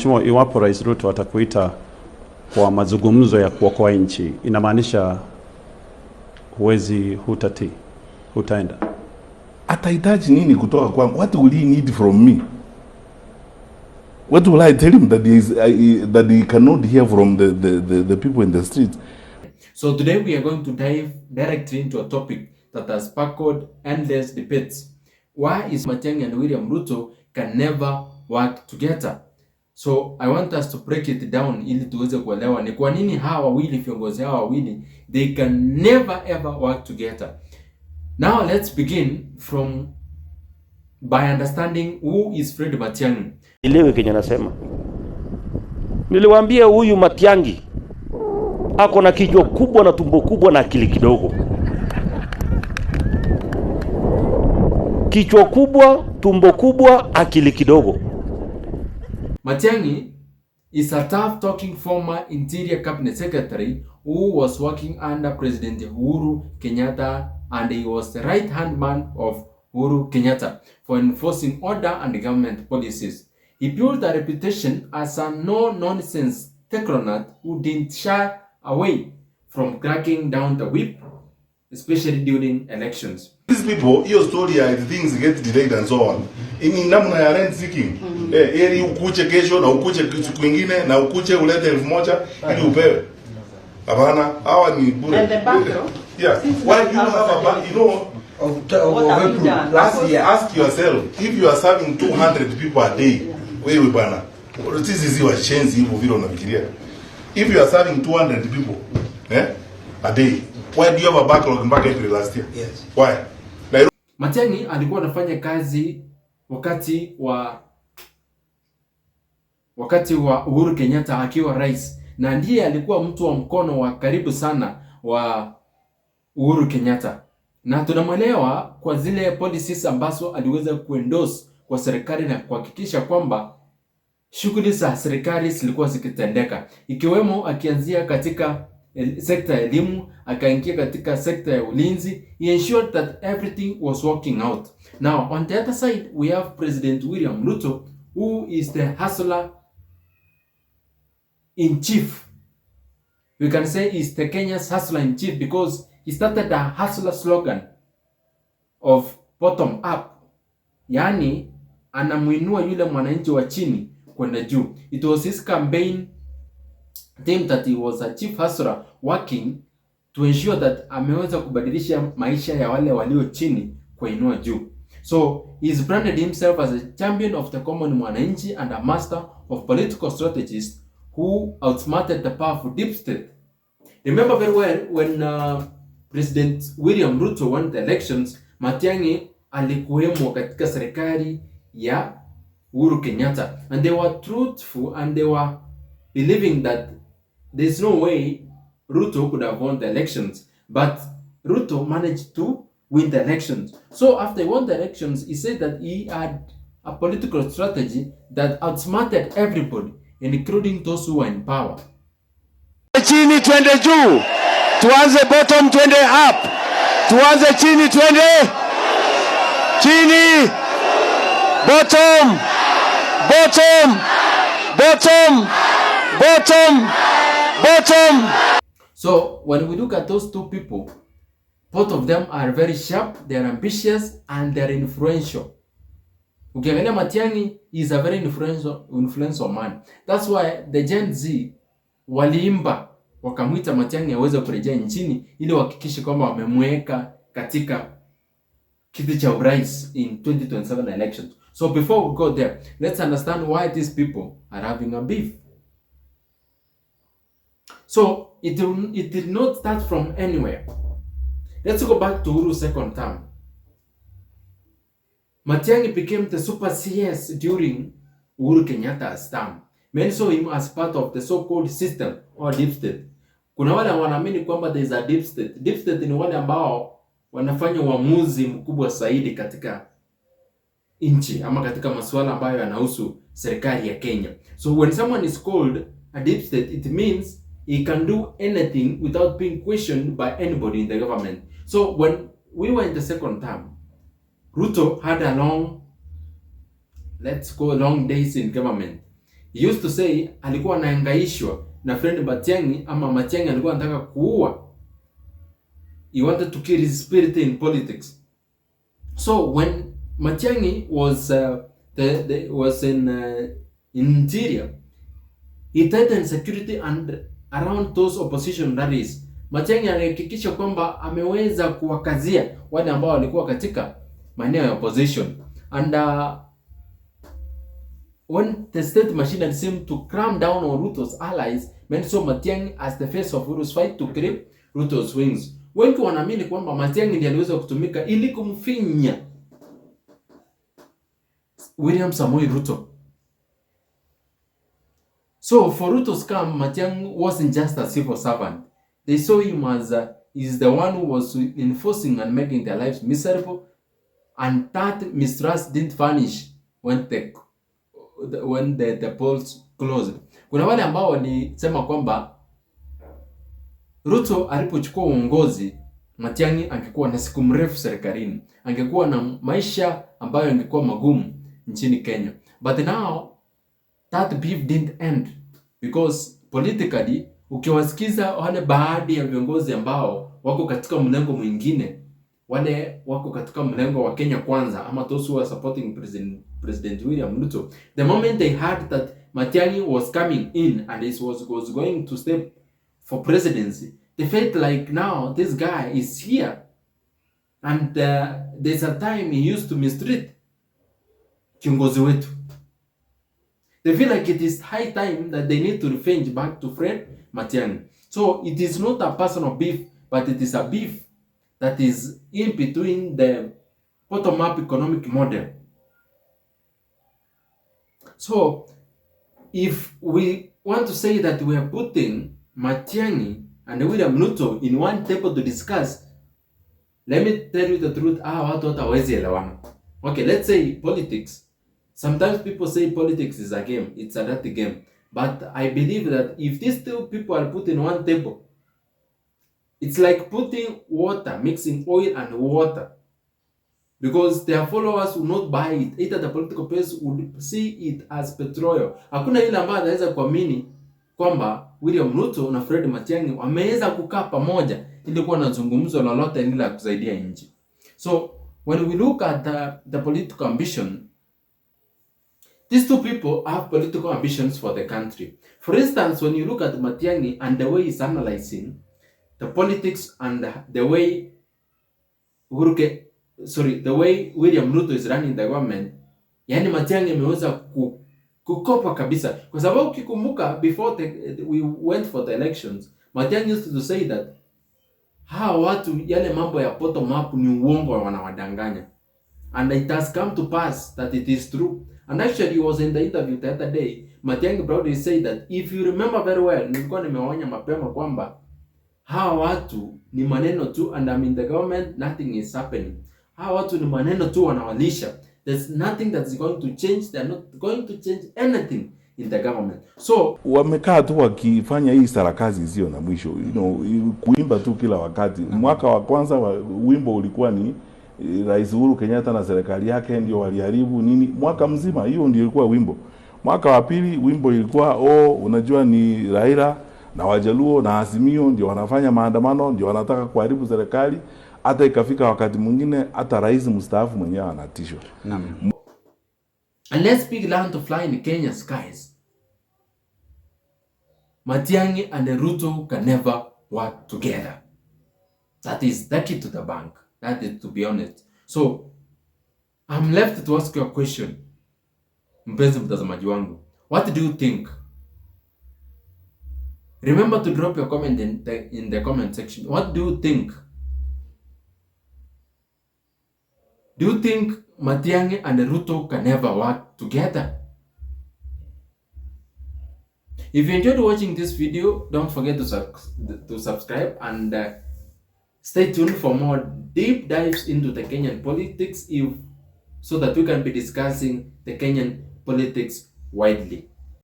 Mheshimiwa, iwapo Rais Ruto atakuita kwa mazungumzo ya kuokoa nchi, inamaanisha hutaenda? Atahitaji nini kutoka kwangu? What will he need from me? What will I tell him that he cannot hear from the people in the street? So today we are going to dive directly into a topic that has sparkled endless debates. Why is Matiang'i and William Ruto can never work together? So I want us to break it down ili tuweze kuelewa ni kwa nini hawa wawili, viongozi hawa wawili, they can never ever work together. Now let's begin by understanding who is Fred Matiang'i. Elewe kenye nasema. Niliwaambia huyu Matiang'i ako na kichwa kubwa na tumbo kubwa na akili kidogo. Kichwa kubwa, tumbo kubwa, akili kidogo. Matiang'i is a tough-talking former Interior Cabinet Secretary who was working under President Uhuru Kenyatta, and he was the right-hand man of Uhuru Kenyatta for enforcing order and government policies. He built a reputation as a no-nonsense technocrat who didn't shy away from cracking down the whip, especially during elections. These people, your story, things get delayed and so on. In namna ya rent seeking. Ili ukuche kesho na ukuche siku nyingine na ukuche ulete 1,000 ili upewe. Hapana, hawa ni bure. And the background? Yeah. Why do you have a bank? You know, ask yourself, if you are serving 200 people a day, wewe bana, this is your chance hivyo vile unafikiria. If you are serving 200 people, a day, why do you have a backlog mpaka April last year? Yes. Why? Matiang'i alikuwa anafanya kazi wakati wa Uhuru Kenyatta akiwa rais, na ndiye alikuwa mtu wa mkono wa karibu sana wa Uhuru Kenyatta, na tunamwelewa kwa zile policies ambazo aliweza kuendorse kwa serikali na kuhakikisha kwamba shughuli za serikali zilikuwa zikitendeka, ikiwemo akianzia katika sekta ya elimu, akaingia katika sekta ya ulinzi. He ensured that everything was working out. Now on the other side we have President William Ruto, who is the hustler in chief. We can say he's the Kenya's hustler in chief because he started a hustler slogan of bottom up, yani anamuinua yule mwananchi wa chini kwenda juu. It was his campaign theme that he was a chief hustler working to ensure that ameweza kubadilisha maisha ya wale walio chini kuinua juu. So he's branded himself as a champion of the common mwananchi and a master of political strategies who outsmarted the powerful deep state. Remember very well when President William Ruto won the elections, Matiang'i alikuwemo katika serikali ya Uhuru Kenyatta, and they were truthful and they were believing that there's no way Ruto could have won the elections, but Ruto managed to win the elections. So after he won the elections, he said that he had a political strategy that outsmarted everybody, including those who were in power. Chini twende juu, tuanze bottom twende up, tuanze chini twende chini, bottom, bottom, bottom, bottom, bottom. So when we look at those two people, both of them are very sharp, they are ambitious, and they are influential. Ukiangalia Matiang'i is a very influential man. That's why the Gen Z waliimba wakamwita Matiang'i aweze kurejea nchini ili wahakikishe kwamba wamemweka katika kiti cha urais in 2027 elections. So before we go there, let's understand why these people are having a beef. So it did not start from anywhere. Let's go back to Uhuru's second term. Matiang'i became the super CS during Uhuru Kenyatta's term. Many saw him as part of the so-called system or deep state. Kuna wale wanaamini kwamba there is a deep state. Deep state ni wale ambao wanafanya uamuzi mkubwa zaidi katika nchi ama katika masuala ambayo yanahusu serikali ya Kenya. So when someone is called a deep state, it means he can do anything without being questioned by anybody in the government. So when we were in the second term, Ruto had long days in government. He used to say alikuwa anahangaishwa na friend Matiang'i, ama Matiang'i alikuwa anataka kuua. He wanted to kill his spirit in politics. So when Matiang'i was in interior, he tightened security and around those opposition rallies. Matiang'i alihakikisha kwamba ameweza kuwakazia wale ambao walikuwa katika maeneo ya opposition. And when the state machinery seemed to cram down on Ruto's allies, men saw Matiang'i as the face of Ruto's fight to grip Ruto's wings. Wengi wanaamini kwamba Matiang'i ndiye aliweza kutumika ili kumfinya William Samoei Ruto. So for Ruto's camp, Matiang'i wasn't just a civil servant. They saw him as is the one who was enforcing and making their lives miserable, and that mistrust didn't vanish when the polls closed. Kuna wale ambao walisema kwamba Ruto alipochukua uongozi, Matiang'i angekuwa na siku mrefu serikalini, angekuwa na maisha ambayo yangekuwa magumu nchini Kenya. But now that beef didn't end, because politically ukiwasikiza wale baadhi ya viongozi ambao wako katika mlengo mwingine, wale wako katika mlengo wa Kenya Kwanza, ama those who are supporting President William Ruto, the moment they heard that Matiang'i was coming in and he was going to step for presidency, they felt like now this guy is here, and there's a time he used to mistreat kiongozi wetu. They feel like it is high time that they need to revenge back to Fred Matiang'i. So it is not a personal beef, but it is a beef that is in between the bottom-up economic model. So if we want to say that we are putting Matiang'i and William Ruto in one table to discuss, let me tell you the truth, watu hawawezi elewana. Okay, let's say politics. Sometimes people say politics is a game, it's a dirty game. But I believe that if these two people are put in one table, it's like putting water, mixing oil and water. Because their followers will not buy it. Either the political place would see it as petroleum. Hakuna yule ambaye anaweza kuamini kwamba William Ruto na Fred Matiang'i wameweza kukaa pamoja ili kuwa na zungumzo lolote lile la kusaidia nchi. So when we look at the political ambition, these two people have political ambitions for the country. For instance, when you look at Matiang'i and the way he's analyzing the politics and the way the way William Ruto is running the government, yani Matiang'i ameweza kukopa kabisa. Kwa sababu ukikumbuka before we went for the elections, Matiang'i used to say that hawa watu yale mambo ya bottom up ni uongo, wanawadanganya. And it has come to pass that it is true. And actually, he was in the interview the other day. Matiang'i proudly said that, if you remember very well, nilikuwa nimewaonya mapema kwamba hawa watu ni maneno tu, and I'm in the government, nothing is happening. Hawa watu ni maneno tu wanawalisha. There's nothing that's going to change. They're not going to change anything in the government. So wamekaa tu wakifanya hii sarakazi zio na mwisho, kuimba tu kila wakati. Mwaka wa kwanza wimbo ulikuwa ni Rais Uhuru Kenyatta na serikali yake ndio waliharibu nini. Mwaka mzima hiyo ndio ilikuwa wimbo. Mwaka wa pili wimbo ilikuwa unajua ni Raila na Wajaluo na Azimio ndio wanafanya maandamano, ndio wanataka kuharibu serikali. Hata ikafika wakati mwingine hata rais mstaafu mwenyewe anatishwa. Unless big learn to fly in Kenya skies, Matiang'i and Ruto can never work together. That is the key to the bank. That is, to be honest. So I'm left to ask you a question, mpenzi mtazamaji wangu. What do you think? Remember to drop your comment in the comment section. What do you think? Do you think Matiang'i and Ruto can never work together? If you enjoyed watching this video, don't forget to subscribe and stay tuned for more deep dives into the Kenyan politics, so that we can be discussing the Kenyan politics widely.